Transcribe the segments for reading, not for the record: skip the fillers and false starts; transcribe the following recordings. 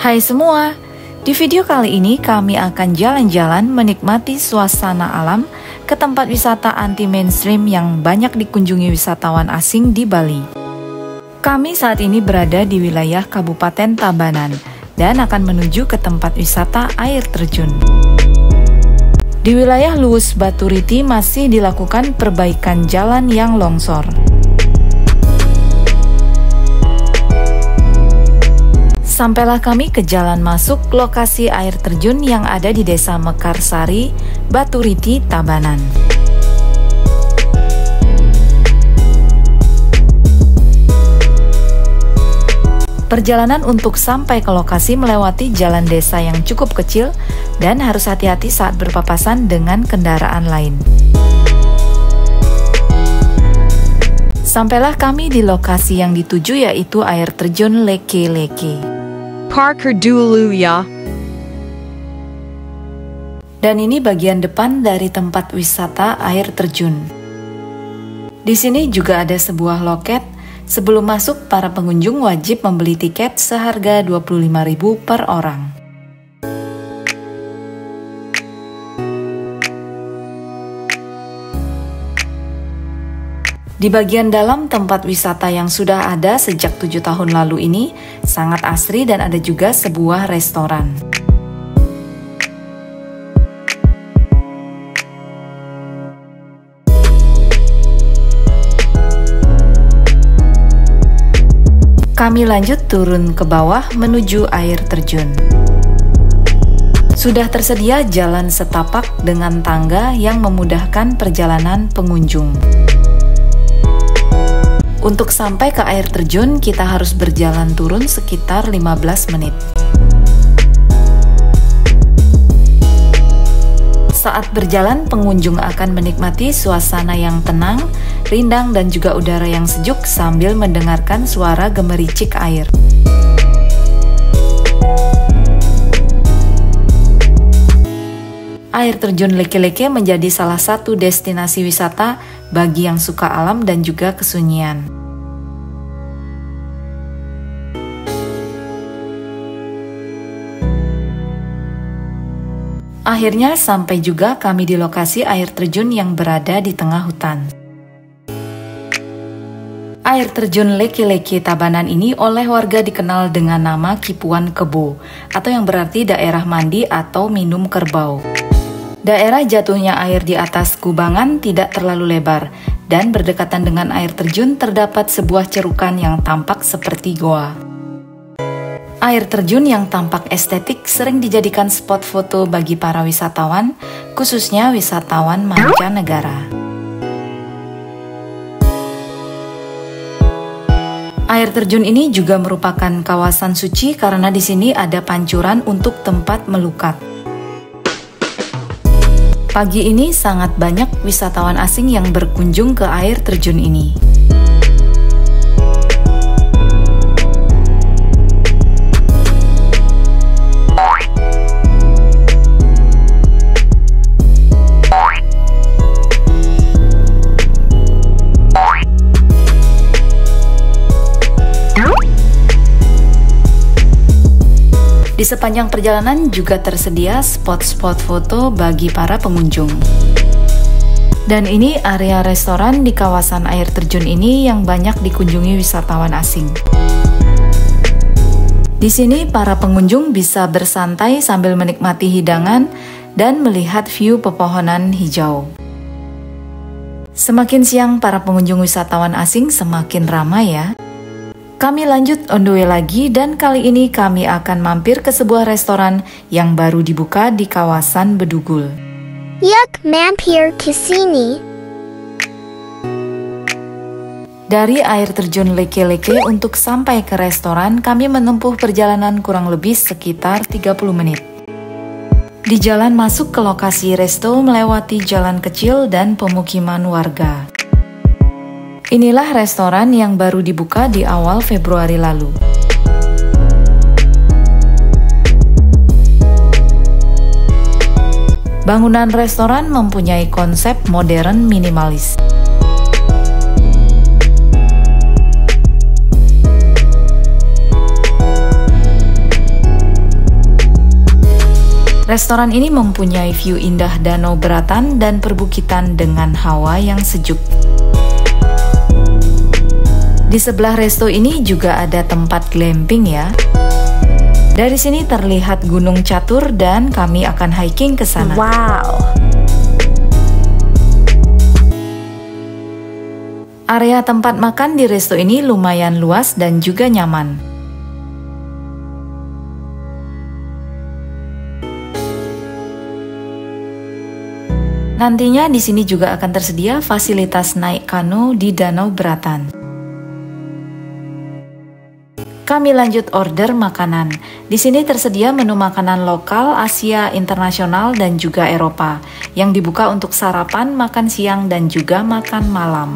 Hai semua, di video kali ini kami akan jalan-jalan menikmati suasana alam ke tempat wisata anti-mainstream yang banyak dikunjungi wisatawan asing di Bali. Kami saat ini berada di wilayah Kabupaten Tabanan dan akan menuju ke tempat wisata air terjun. Di wilayah Luwus Baturiti masih dilakukan perbaikan jalan yang longsor. Sampailah kami ke jalan masuk lokasi air terjun yang ada di Desa Mekarsari, Baturiti, Tabanan. Perjalanan untuk sampai ke lokasi melewati jalan desa yang cukup kecil dan harus hati-hati saat berpapasan dengan kendaraan lain. Sampailah kami di lokasi yang dituju, yaitu air terjun Leke-Leke. Parker dulu ya. Dan ini bagian depan dari tempat wisata air terjun. Di sini juga ada sebuah loket. Sebelum masuk, para pengunjung wajib membeli tiket seharga 25.000 per orang. Di bagian dalam tempat wisata yang sudah ada sejak 7 tahun lalu ini sangat asri dan ada juga sebuah restoran. Kami lanjut turun ke bawah menuju air terjun. Sudah tersedia jalan setapak dengan tangga yang memudahkan perjalanan pengunjung. Untuk sampai ke air terjun, kita harus berjalan turun sekitar 15 menit. Saat berjalan, pengunjung akan menikmati suasana yang tenang, rindang, dan juga udara yang sejuk sambil mendengarkan suara gemericik air. Air terjun Leke-Leke menjadi salah satu destinasi wisata bagi yang suka alam dan juga kesunyian. Akhirnya sampai juga kami di lokasi air terjun yang berada di tengah hutan. Air terjun Leke-Leke Tabanan ini oleh warga dikenal dengan nama Kipuan Kebo, atau yang berarti daerah mandi atau minum kerbau. Daerah jatuhnya air di atas kubangan tidak terlalu lebar, dan berdekatan dengan air terjun terdapat sebuah cerukan yang tampak seperti goa. Air terjun yang tampak estetik sering dijadikan spot foto bagi para wisatawan, khususnya wisatawan mancanegara. Air terjun ini juga merupakan kawasan suci karena di sini ada pancuran untuk tempat melukat. Pagi ini sangat banyak wisatawan asing yang berkunjung ke air terjun ini. Di sepanjang perjalanan juga tersedia spot-spot foto bagi para pengunjung. Dan ini area restoran di kawasan air terjun ini yang banyak dikunjungi wisatawan asing. Di sini para pengunjung bisa bersantai sambil menikmati hidangan dan melihat view pepohonan hijau. Semakin siang para pengunjung wisatawan asing semakin ramai ya. Kami lanjut on the way lagi dan kali ini kami akan mampir ke sebuah restoran yang baru dibuka di kawasan Bedugul. Yuk, mampir ke sini. Dari air terjun Leke-Leke untuk sampai ke restoran, kami menempuh perjalanan kurang lebih sekitar 30 menit. Di jalan masuk ke lokasi resto melewati jalan kecil dan pemukiman warga. Inilah restoran yang baru dibuka di awal Februari lalu. Bangunan restoran mempunyai konsep modern minimalis. Restoran ini mempunyai view indah Danau Beratan dan perbukitan dengan hawa yang sejuk. Di sebelah resto ini juga ada tempat glamping ya. Dari sini terlihat Gunung Catur dan kami akan hiking ke sana. Wow. Area tempat makan di resto ini lumayan luas dan juga nyaman. Nantinya di sini juga akan tersedia fasilitas naik kano di Danau Beratan. Kami lanjut order makanan. Di sini tersedia menu makanan lokal, Asia, internasional, dan juga Eropa yang dibuka untuk sarapan, makan siang, dan juga makan malam.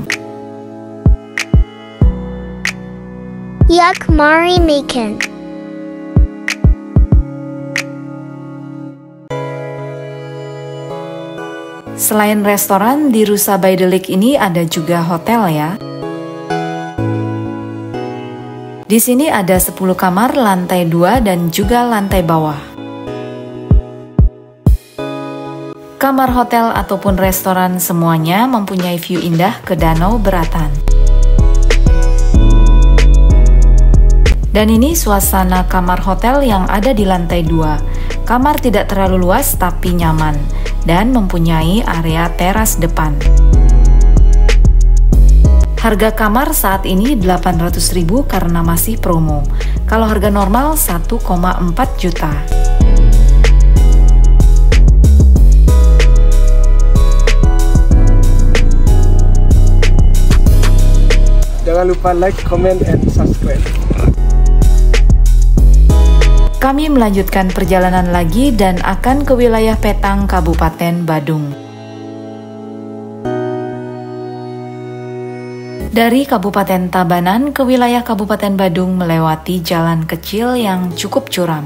Yuk, mari makan. Selain restoran, di Rusa by the Lake ini ada juga hotel ya. Di sini ada 10 kamar, lantai 2 dan juga lantai bawah. Kamar hotel ataupun restoran semuanya mempunyai view indah ke Danau Beratan. Dan ini suasana kamar hotel yang ada di lantai 2. Kamar tidak terlalu luas tapi nyaman dan mempunyai area teras depan. Harga kamar saat ini 800.000 karena masih promo. Kalau harga normal 1,4 juta. Jangan lupa like, comment, and subscribe. Kami melanjutkan perjalanan lagi dan akan ke wilayah Petang, Kabupaten Badung. Dari Kabupaten Tabanan ke wilayah Kabupaten Badung melewati jalan kecil yang cukup curam.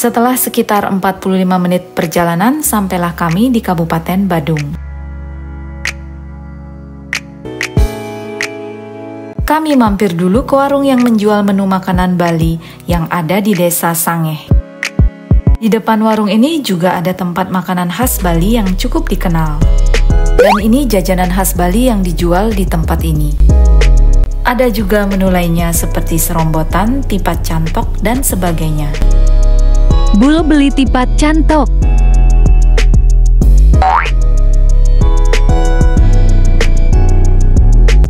Setelah sekitar 45 menit perjalanan, sampailah kami di Kabupaten Badung. Kami mampir dulu ke warung yang menjual menu makanan Bali yang ada di Desa Sangeh. Di depan warung ini juga ada tempat makanan khas Bali yang cukup dikenal. Dan ini jajanan khas Bali yang dijual di tempat ini. Ada juga menu lainnya seperti serombotan, tipat cantok, dan sebagainya. Bul beli tipat cantok.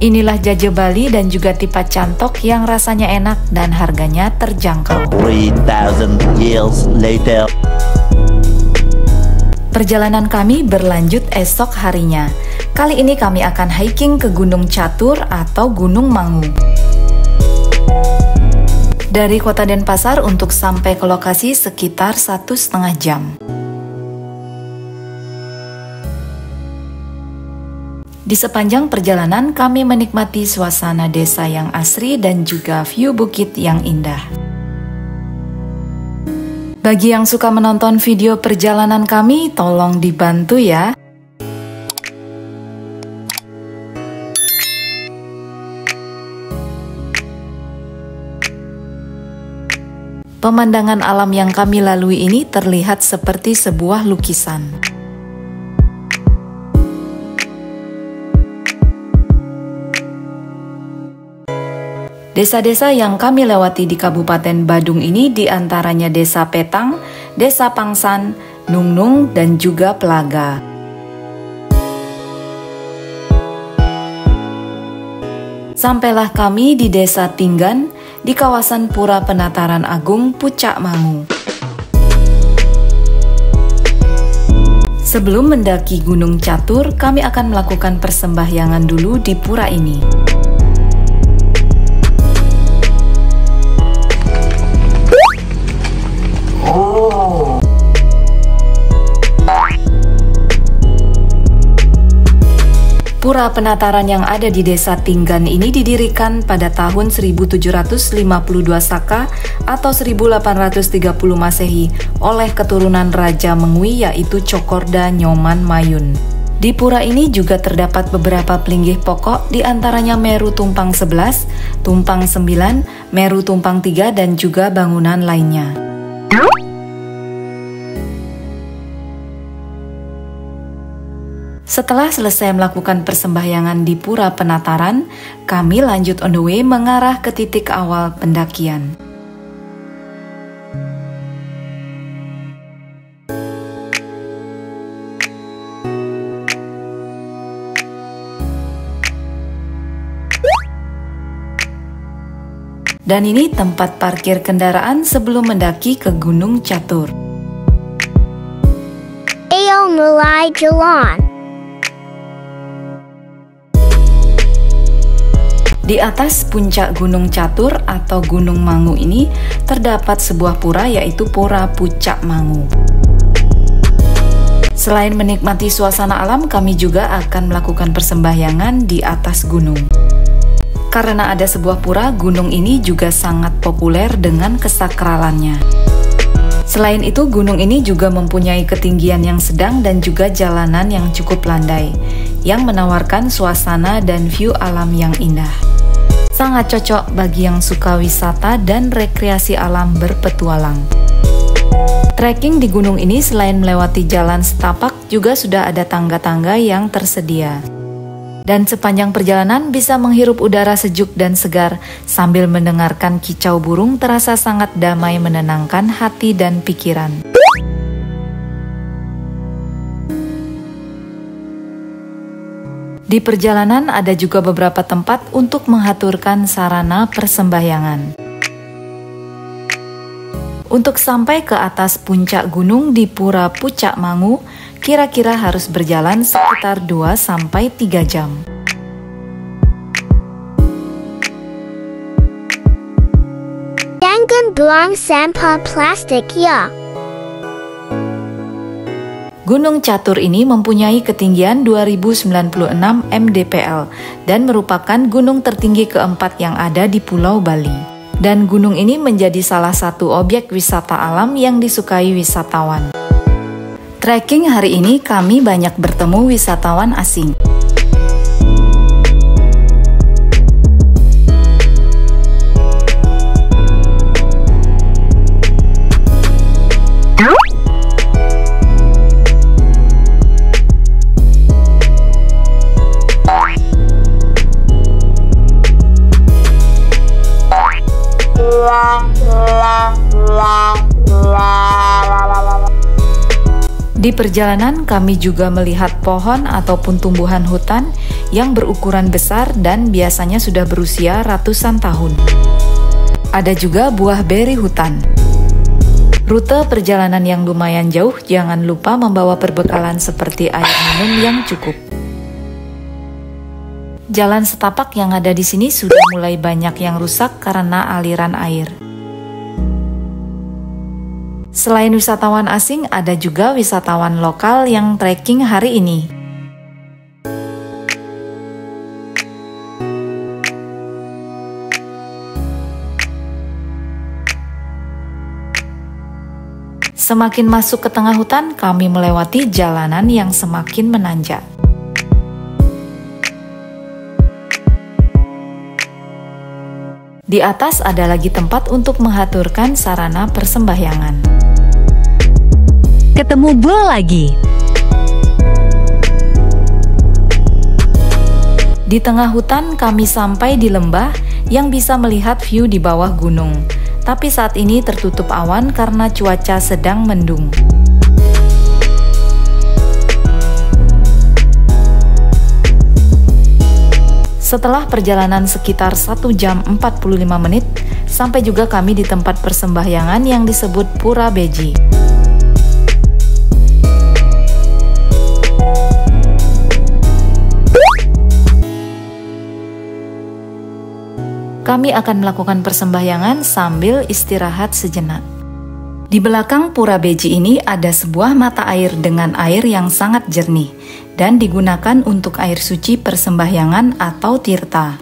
Inilah jaje Bali dan juga tipat cantok yang rasanya enak dan harganya terjangkau. 3,000 years later. Perjalanan kami berlanjut esok harinya. Kali ini kami akan hiking ke Gunung Catur atau Gunung Mangu. Dari kota Denpasar untuk sampai ke lokasi sekitar 1,5 jam. Di sepanjang perjalanan kami menikmati suasana desa yang asri dan juga view bukit yang indah. Bagi yang suka menonton video perjalanan kami, tolong dibantu ya. Pemandangan alam yang kami lalui ini terlihat seperti sebuah lukisan. Desa-desa yang kami lewati di Kabupaten Badung ini diantaranya Desa Petang, Desa Pangsan, Nungnung, dan juga Pelaga. Sampailah kami di Desa Tinggan, di kawasan Pura Penataran Agung, Pucak Mangu. Sebelum mendaki Gunung Catur, kami akan melakukan persembahyangan dulu di pura ini. Pura Penataran yang ada di Desa Tinggan ini didirikan pada tahun 1752 Saka atau 1830 Masehi oleh keturunan Raja Mengui yaitu Cokorda Nyoman Mayun. Di pura ini juga terdapat beberapa pelinggih pokok, di antaranya Meru Tumpang 11, Tumpang 9, Meru Tumpang 3, dan juga bangunan lainnya. Setelah selesai melakukan persembahyangan di Pura Penataran, kami lanjut on the way mengarah ke titik awal pendakian. Dan ini tempat parkir kendaraan sebelum mendaki ke Gunung Catur. Ayo mulai jalan. Di atas puncak Gunung Catur atau Gunung Mangu ini terdapat sebuah pura, yaitu Pura Pucak Mangu. Selain menikmati suasana alam, kami juga akan melakukan persembahyangan di atas gunung. Karena ada sebuah pura, gunung ini juga sangat populer dengan kesakralannya. Selain itu, gunung ini juga mempunyai ketinggian yang sedang dan juga jalanan yang cukup landai, yang menawarkan suasana dan view alam yang indah. Sangat cocok bagi yang suka wisata dan rekreasi alam berpetualang. Trekking di gunung ini selain melewati jalan setapak, juga sudah ada tangga-tangga yang tersedia. Dan sepanjang perjalanan bisa menghirup udara sejuk dan segar sambil mendengarkan kicau burung, terasa sangat damai, menenangkan hati dan pikiran. Di perjalanan ada juga beberapa tempat untuk menghaturkan sarana persembahyangan. Untuk sampai ke atas puncak gunung di Pura Pucak Mangu, kira-kira harus berjalan sekitar 2-3 jam. Jangan buang sampah plastik ya. Gunung Catur ini mempunyai ketinggian 2096 mdpl dan merupakan gunung tertinggi keempat yang ada di Pulau Bali. Dan gunung ini menjadi salah satu objek wisata alam yang disukai wisatawan. Trekking hari ini kami banyak bertemu wisatawan asing. Di perjalanan kami juga melihat pohon ataupun tumbuhan hutan yang berukuran besar dan biasanya sudah berusia ratusan tahun. Ada juga buah beri hutan. Rute perjalanan yang lumayan jauh, jangan lupa membawa perbekalan seperti air minum yang cukup. Jalan setapak yang ada di sini sudah mulai banyak yang rusak karena aliran air. Selain wisatawan asing, ada juga wisatawan lokal yang trekking hari ini. Semakin masuk ke tengah hutan, kami melewati jalanan yang semakin menanjak. Di atas ada lagi tempat untuk menghaturkan sarana persembahyangan. Ketemu Bul lagi. Di tengah hutan kami sampai di lembah yang bisa melihat view di bawah gunung. Tapi saat ini tertutup awan karena cuaca sedang mendung. Setelah perjalanan sekitar 1 jam 45 menit, sampai juga kami di tempat persembahyangan yang disebut Pura Beji. Kami akan melakukan persembahyangan sambil istirahat sejenak. Di belakang Pura Beji ini ada sebuah mata air dengan air yang sangat jernih dan digunakan untuk air suci persembahyangan atau tirta.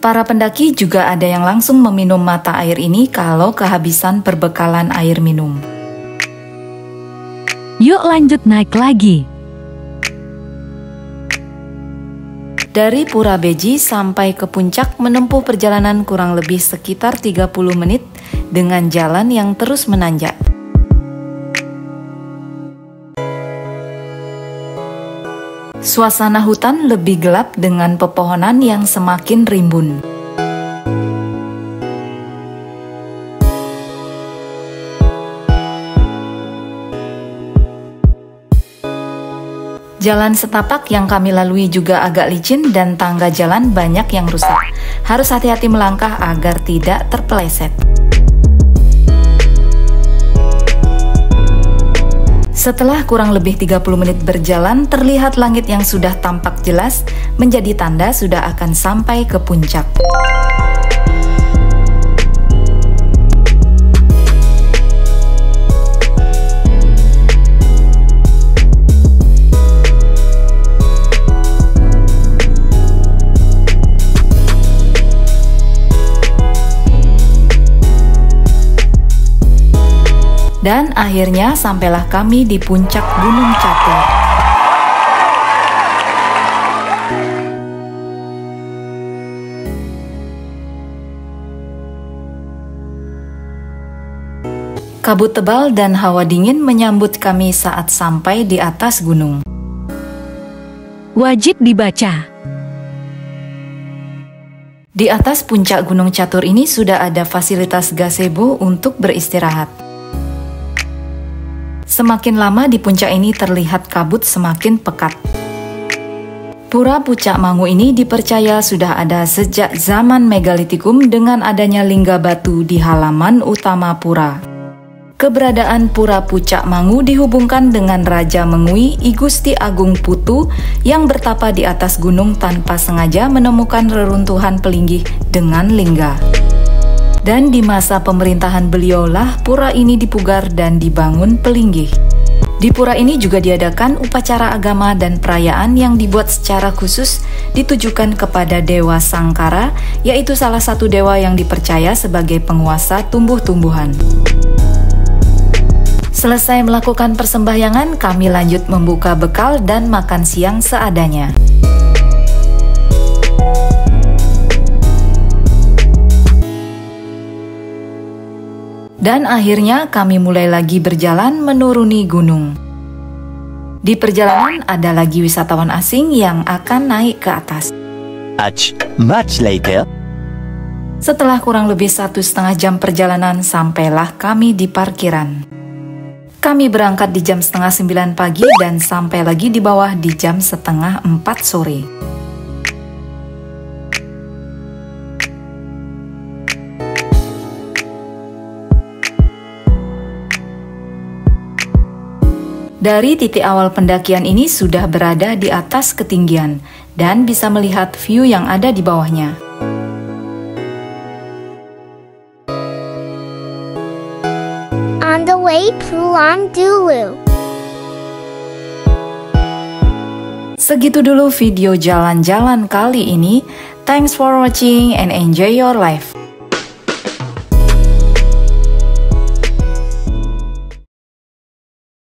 Para pendaki juga ada yang langsung meminum mata air ini kalau kehabisan perbekalan air minum. Yuk lanjut naik lagi. Dari Pura Beji sampai ke puncak menempuh perjalanan kurang lebih sekitar 30 menit dengan jalan yang terus menanjak. Suasana hutan lebih gelap dengan pepohonan yang semakin rimbun. Jalan setapak yang kami lalui juga agak licin dan tangga jalan banyak yang rusak. Harus hati-hati melangkah agar tidak terpeleset. Setelah kurang lebih 30 menit berjalan, terlihat langit yang sudah tampak jelas, menjadi tanda sudah akan sampai ke puncak. Dan akhirnya sampailah kami di puncak Gunung Catur. Kabut tebal dan hawa dingin menyambut kami saat sampai di atas gunung. Wajib dibaca. Di atas puncak Gunung Catur ini sudah ada fasilitas gazebo untuk beristirahat. Semakin lama di puncak ini terlihat kabut semakin pekat. Pura Pucak Mangu ini dipercaya sudah ada sejak zaman Megalitikum dengan adanya lingga batu di halaman utama pura. Keberadaan Pura Pucak Mangu dihubungkan dengan Raja Mengui I Gusti Agung Putu yang bertapa di atas gunung tanpa sengaja menemukan reruntuhan pelinggih dengan lingga. Dan di masa pemerintahan beliaulah pura ini dipugar dan dibangun pelinggih. Di pura ini juga diadakan upacara agama dan perayaan yang dibuat secara khusus ditujukan kepada Dewa Sangkara, yaitu salah satu dewa yang dipercaya sebagai penguasa tumbuh-tumbuhan. Selesai melakukan persembahyangan, kami lanjut membuka bekal dan makan siang seadanya. Dan akhirnya kami mulai lagi berjalan menuruni gunung. Di perjalanan ada lagi wisatawan asing yang akan naik ke atas. Much later. Setelah kurang lebih 1,5 jam perjalanan, sampailah kami di parkiran. Kami berangkat di jam 8:30 pagi dan sampai lagi di bawah di jam 3:30 sore. Dari titik awal pendakian ini sudah berada di atas ketinggian dan bisa melihat view yang ada di bawahnya. On the way Pulang dulu. Segitu dulu video jalan-jalan kali ini. Thanks for watching and enjoy your life.